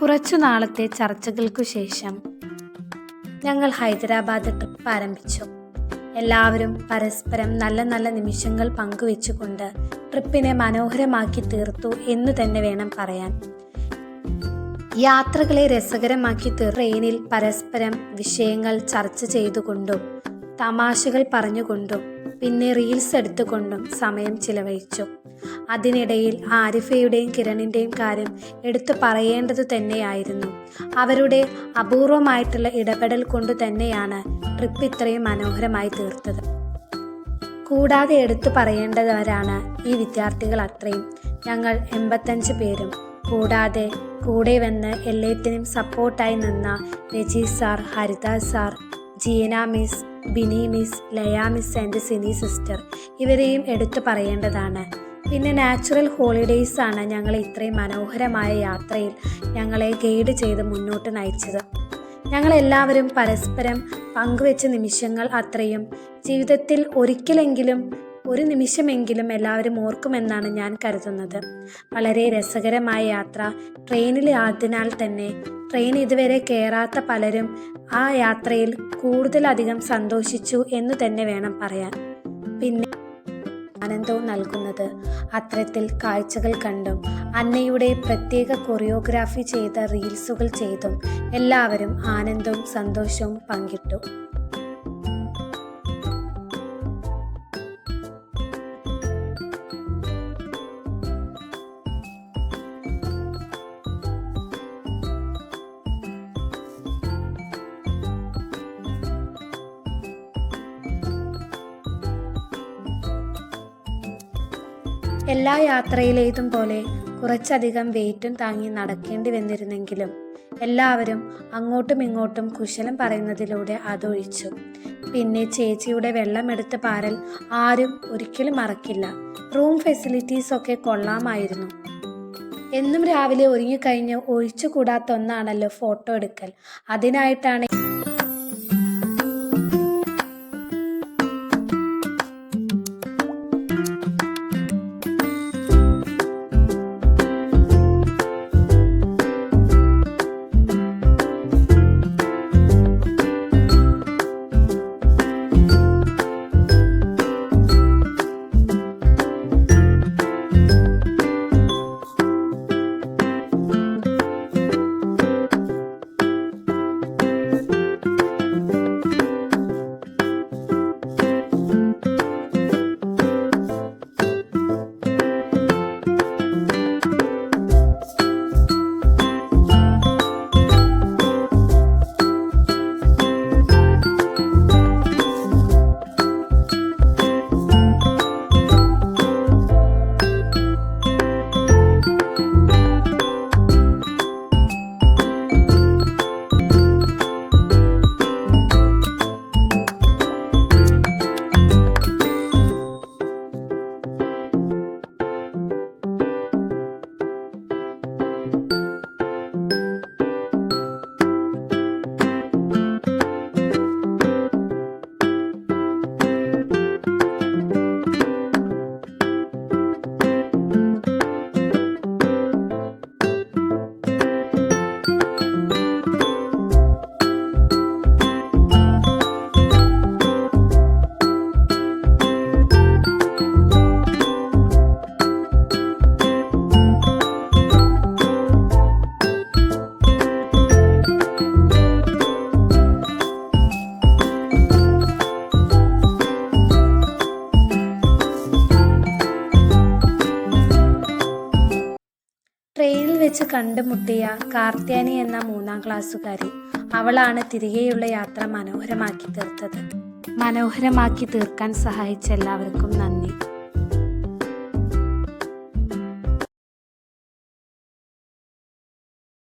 കുറച്ചു നാളത്തെ ചർച്ചകൾക്കു ശേഷം ഞങ്ങൾ ഹൈദരാബാദ് ട്രിപ്പ് ആരംഭിച്ചു. എല്ലാവരും പരസ്പരം നല്ല നല്ല നിമിഷങ്ങൾ പങ്കുവെച്ചുകൊണ്ട് ട്രിപ്പിനെ മനോഹരമാക്കി തീർത്തു എന്നു തന്നെ വേണം പറയാൻ. യാത്രകളെ രസകരമാക്കി ട്രെയിനിൽ പരസ്പരം വിഷയങ്ങൾ ചർച്ച ചെയ്തുകൊണ്ടും തമാശകൾ പറഞ്ഞുകൊണ്ടും പിന്നെ റീൽസ് എടുത്തുകൊണ്ടും സമയം ചിലവഴിച്ചു. അതിനിടയിൽ ആരിഫയുടെയും കിരണിൻ്റെയും കാര്യം എടുത്തു പറയേണ്ടതു തന്നെയായിരുന്നു. അവരുടെ അപൂർവമായിട്ടുള്ള ഇടപെടൽ കൊണ്ട് തന്നെയാണ് ട്രിപ്പ് ഇത്രയും മനോഹരമായി തീർത്തത്. കൂടാതെ എടുത്തു പറയേണ്ടവരാണ് ഈ വിദ്യാർത്ഥികൾ അത്രയും. ഞങ്ങൾ 85 പേരും, കൂടാതെ കൂടെ വന്ന് എല്ലാത്തിനും സപ്പോർട്ടായി നിന്ന Reji sir, Haridas sir, Jeena miss, Bini miss, Laya miss and Sini sister, ഇവരെയും എടുത്തു പറയേണ്ടതാണ്. പിന്നെ നാച്ചുറൽ ഹോളിഡേയ്സ് ആണ് ഞങ്ങളെ ഇത്രയും മനോഹരമായ യാത്രയിൽ ഞങ്ങളെ ഗൈഡ് ചെയ്ത് മുന്നോട്ട് നയിച്ചത്. ഞങ്ങളെല്ലാവരും പരസ്പരം പങ്കുവെച്ച നിമിഷങ്ങൾ അത്രയും ജീവിതത്തിൽ ഒരിക്കലെങ്കിലും ഒരു നിമിഷമെങ്കിലും എല്ലാവരും ഓർക്കുമെന്നാണ് ഞാൻ കരുതുന്നത്. വളരെ രസകരമായ യാത്ര. ട്രെയിനിൽ ആയതിനാൽ തന്നെ ട്രെയിൻ ഇതുവരെ കയറാത്ത പലരും ആ യാത്രയിൽ കൂടുതലധികം സന്തോഷിച്ചു എന്ന് തന്നെ വേണം പറയാൻ. പിന്നെ ആനന്ദവും നൽകുന്നത് അത്തരത്തിൽ കാഴ്ചകൾ കണ്ടും അന്നയുടെ പ്രത്യേക കൊറിയോഗ്രാഫി ചെയ്ത റീൽസുകൾ ചെയ്തും എല്ലാവരും ആനന്ദവും സന്തോഷവും പങ്കിട്ടു. എല്ലാ യാത്രയിലേതും പോലെ കുറച്ചധികം വെയിറ്റും താങ്ങി നടക്കേണ്ടി വന്നിരുന്നെങ്കിലും എല്ലാവരും അങ്ങോട്ടും ഇങ്ങോട്ടും കുശലം പറയുന്നതിലൂടെ അതൊഴിച്ചു. പിന്നെ ചേച്ചിയുടെ വെള്ളമെടുത്ത് പാരൽ ആരും ഒരിക്കലും മറക്കില്ല. റൂം ഫെസിലിറ്റീസ് ഒക്കെ കൊള്ളാമായിരുന്നു. എന്നും രാവിലെ ഒരുങ്ങിക്കഴിഞ്ഞ് ഒഴിച്ചുകൂടാത്ത ഒന്നാണല്ലോ ഫോട്ടോ എടുക്കൽ. അതിനായിട്ടാണ് ട്രെയിനിൽ വെച്ച് കണ്ടുമുട്ടിയ കാർത്യാനി എന്ന 3ാം ക്ലാസ്സുകാരി. അവളാണ് തിരികെയുള്ള യാത്ര മനോഹരമാക്കി തീർത്തത്. മനോഹരമാക്കി തീർക്കാൻ സഹായിച്ച എല്ലാവർക്കും നന്ദി.